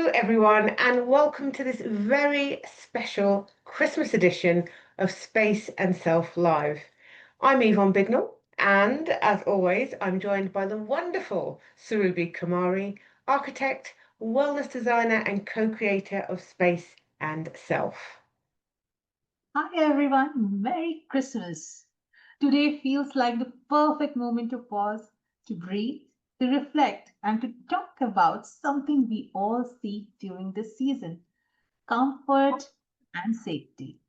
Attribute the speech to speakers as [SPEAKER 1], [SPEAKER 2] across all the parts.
[SPEAKER 1] Hello, everyone, and welcome to this very special Christmas edition of Space and Self Live. I'm Yvonne Bignall, and as always, I'm joined by the wonderful Surabhi Kumari, architect, wellness designer, and co-creator of Space and Self.
[SPEAKER 2] Hi everyone, Merry Christmas. Today feels like the perfect moment to pause, to breathe, to reflect, and to talk about something we all seek during this season: comfort and safety.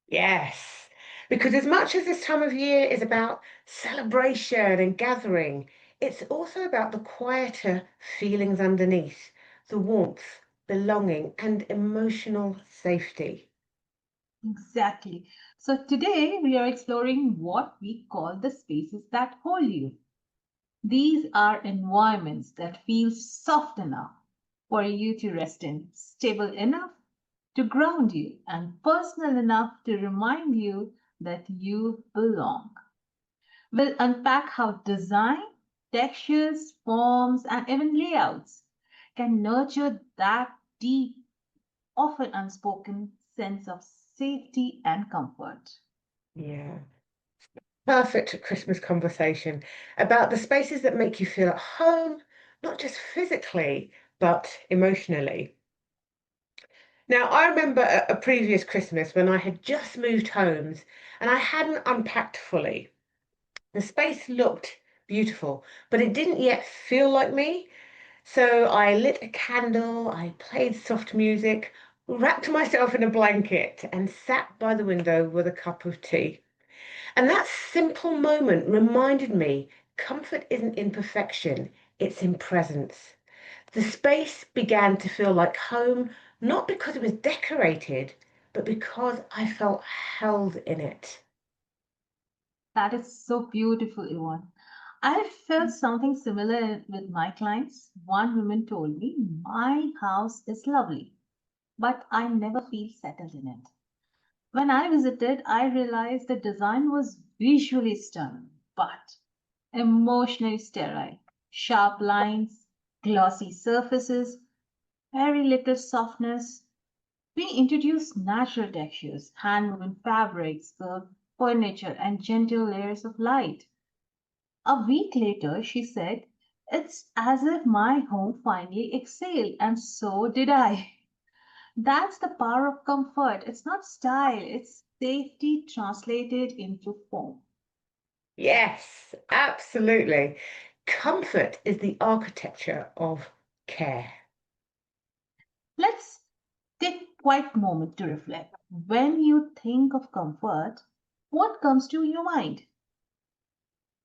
[SPEAKER 1] Yes, because as much as this time of year is about celebration and gathering, it's also about the quieter feelings underneath, the warmth, belonging, and emotional safety.
[SPEAKER 2] Exactly. So today we are exploring what we call the spaces that hold you. These are environments that feel soft enough for you to rest in, stable enough to ground you, and personal enough to remind you that you belong. We'll unpack how design, textures, forms, and even layouts can nurture that deep, often unspoken sense of safety and comfort.
[SPEAKER 1] Yeah. Perfect Christmas conversation about the spaces that make you feel at home, not just physically, but emotionally. Now, I remember a previous Christmas when I had just moved homes and I hadn't unpacked fully. The space looked beautiful, but it didn't yet feel like me. So I lit a candle, I played soft music, wrapped myself in a blanket, and sat by the window with a cup of tea. And that simple moment reminded me comfort isn't in perfection, it's in presence. The space began to feel like home, not because it was decorated, but because I felt held in it.
[SPEAKER 2] That is so beautiful, Yvonne. I felt something similar with my clients. One woman told me, "My house is lovely, but I never feel settled in it." When I visited, I realized the design was visually stunning, but emotionally sterile. Sharp lines, glossy surfaces, very little softness. We introduced natural textures, hand-woven fabrics, the furniture, and gentle layers of light. A week later, she said, "It's as if my home finally exhaled, and so did I." That's the power of comfort. It's not style, it's safety translated into form.
[SPEAKER 1] Yes, absolutely. Comfort is the architecture of care.
[SPEAKER 2] Let's take a quiet moment to reflect. When you think of comfort, what comes to your mind?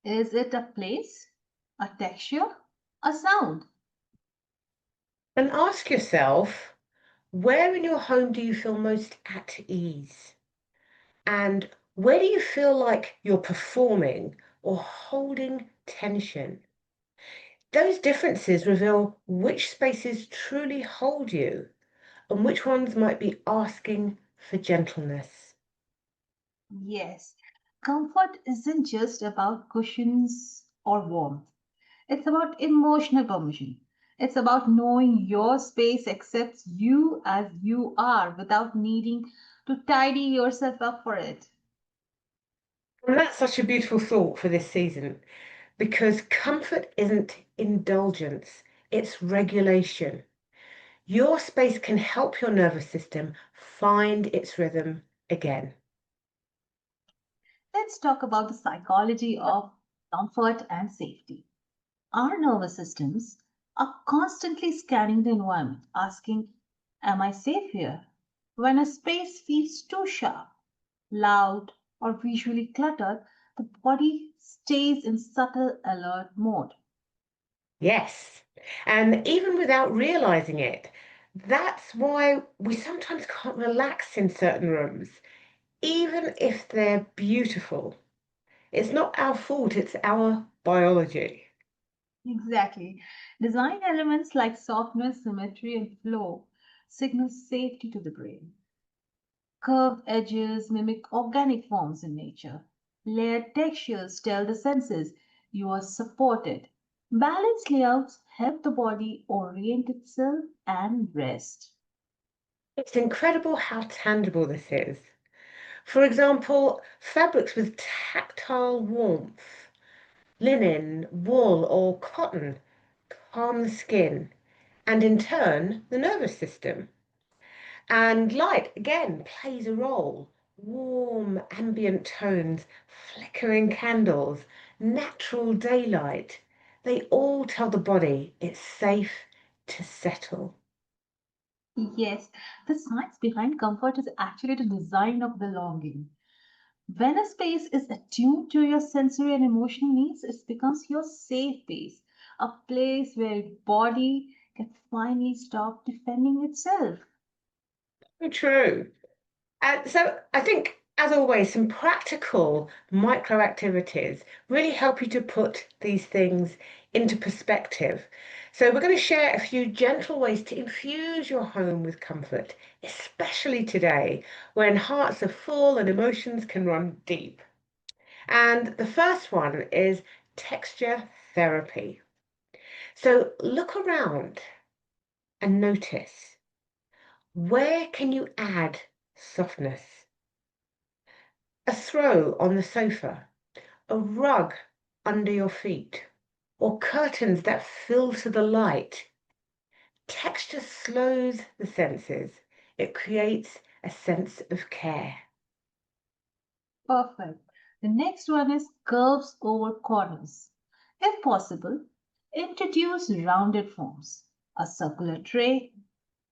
[SPEAKER 2] Is it a place, a texture, a sound?
[SPEAKER 1] And ask yourself, where in your home do you feel most at ease? And where do you feel like you're performing or holding tension? Those differences reveal which spaces truly hold you and which ones might be asking for gentleness.
[SPEAKER 2] Yes, comfort isn't just about cushions or warmth. It's about emotional permission. It's about knowing your space accepts you as you are without needing to tidy yourself up for it.
[SPEAKER 1] And that's such a beautiful thought for this season because comfort isn't indulgence, it's regulation. Your space can help your nervous system find its rhythm again.
[SPEAKER 2] Let's talk about the psychology of comfort and safety. Our nervous systems are constantly scanning the environment, asking, "Am I safe here?" When a space feels too sharp, loud, or visually cluttered, the body stays in subtle alert mode.
[SPEAKER 1] Yes. And even without realizing it, that's why we sometimes can't relax in certain rooms, even if they're beautiful. It's not our fault, it's our biology.
[SPEAKER 2] Exactly. Design elements like softness, symmetry, and flow signal safety to the brain. Curved edges mimic organic forms in nature. Layered textures tell the senses you are supported. Balanced layouts help the body orient itself and rest.
[SPEAKER 1] It's incredible how tangible this is. For example, fabrics with tactile warmth, linen, wool, or cotton calm the skin and in turn the nervous system. And light, again, plays a role. Warm ambient tones, flickering candles, natural daylight, they all tell the body it's safe to settle.
[SPEAKER 2] Yes, the science behind comfort is actually the design of belonging. When a space is attuned to your sensory and emotional needs, it becomes your safe place, a place where your body can finally stop defending itself.
[SPEAKER 1] So true. So I think, as always, some practical micro activities really help you to put these things into perspective. So we're going to share a few gentle ways to infuse your home with comfort, especially today when hearts are full and emotions can run deep. And the first one is texture therapy. So look around and notice, where can you add softness? A throw on the sofa, a rug under your feet, or curtains that filter the light. Texture slows the senses. It creates a sense of care.
[SPEAKER 2] Perfect. The next one is curves over corners. If possible, introduce rounded forms, a circular tray,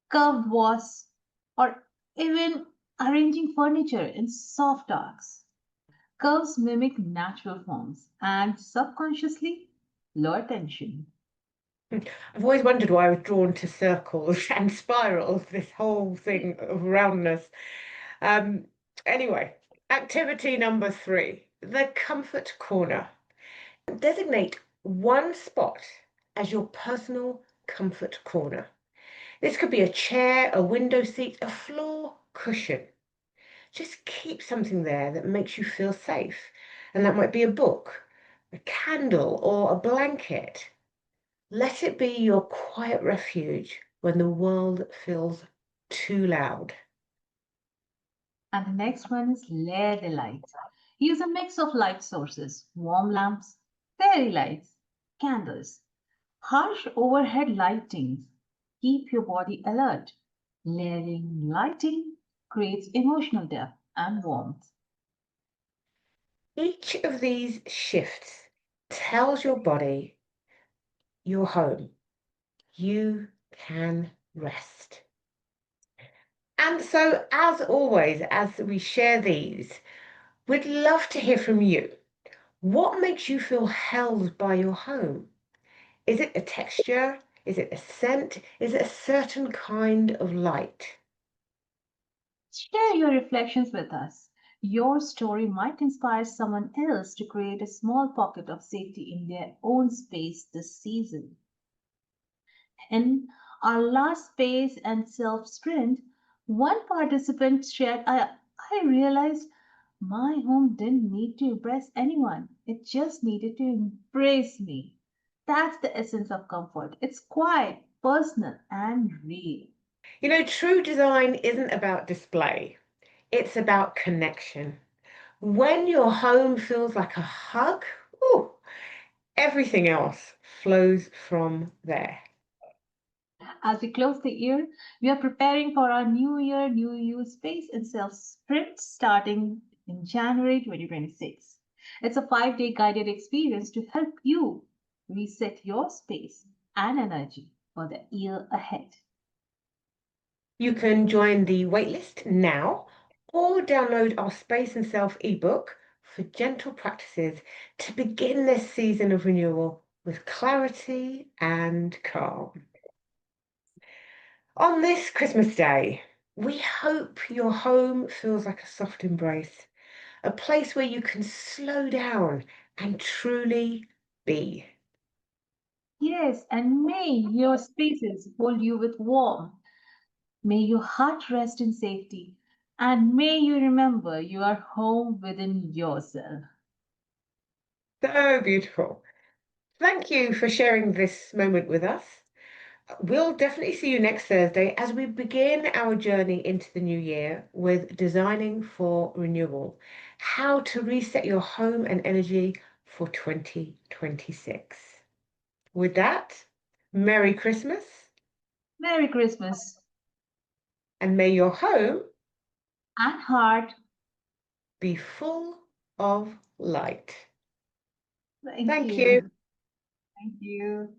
[SPEAKER 2] curved vase, or even arranging furniture in soft arcs. Curves mimic natural forms and subconsciously lower tension.
[SPEAKER 1] I've always wondered why I was drawn to circles and spirals, this whole thing of roundness. Um, anyway, activity number three, the comfort corner. Designate one spot as your personal comfort corner. This could be a chair, a window seat, a floor cushion. Just keep something there that makes you feel safe. And that might be a book, a candle, or a blanket. Let it be your quiet refuge when the world feels too loud.
[SPEAKER 2] And the next one is layer the light. Use a mix of light sources, warm lamps, fairy lights, candles, harsh overhead lightings. Keep your body alert. Layering lighting creates emotional depth and warmth.
[SPEAKER 1] Each of these shifts tells your body you're home. You can rest. And so, as always, as we share these, we'd love to hear from you. What makes you feel held by your home? Is it a texture? Is it a scent? Is it a certain kind of light?
[SPEAKER 2] Share your reflections with us. Your story might inspire someone else to create a small pocket of safety in their own space this season. In our last space and self sprint, one participant shared, I realized my home didn't need to impress anyone, it just needed to embrace me. That's the essence of comfort. It's quiet, personal, and real.
[SPEAKER 1] You know, true design isn't about display, it's about connection. When your home feels like a hug, ooh, everything else flows from there.
[SPEAKER 2] As we close the year, we are preparing for our new year, new you space and self sprint starting in January 2026. It's a 5 day guided experience to help you reset your space and energy for the year ahead.
[SPEAKER 1] You can join the waitlist now or download our Space and Self ebook for gentle practices to begin this season of renewal with clarity and calm. On this Christmas Day, we hope your home feels like a soft embrace, a place where you can slow down and truly be.
[SPEAKER 2] Yes, and may your spaces hold you with warmth. May your heart rest in safety. And may you remember you are home within yourself.
[SPEAKER 1] So beautiful. Thank you for sharing this moment with us. We'll definitely see you next Thursday as we begin our journey into the new year with designing for renewal, how to reset your home and energy for 2026. With that, Merry Christmas
[SPEAKER 2] Merry Christmas
[SPEAKER 1] and may your home
[SPEAKER 2] and heart.
[SPEAKER 1] be full of light.
[SPEAKER 2] Thank
[SPEAKER 1] Thank
[SPEAKER 2] you.
[SPEAKER 1] you.
[SPEAKER 2] Thank you.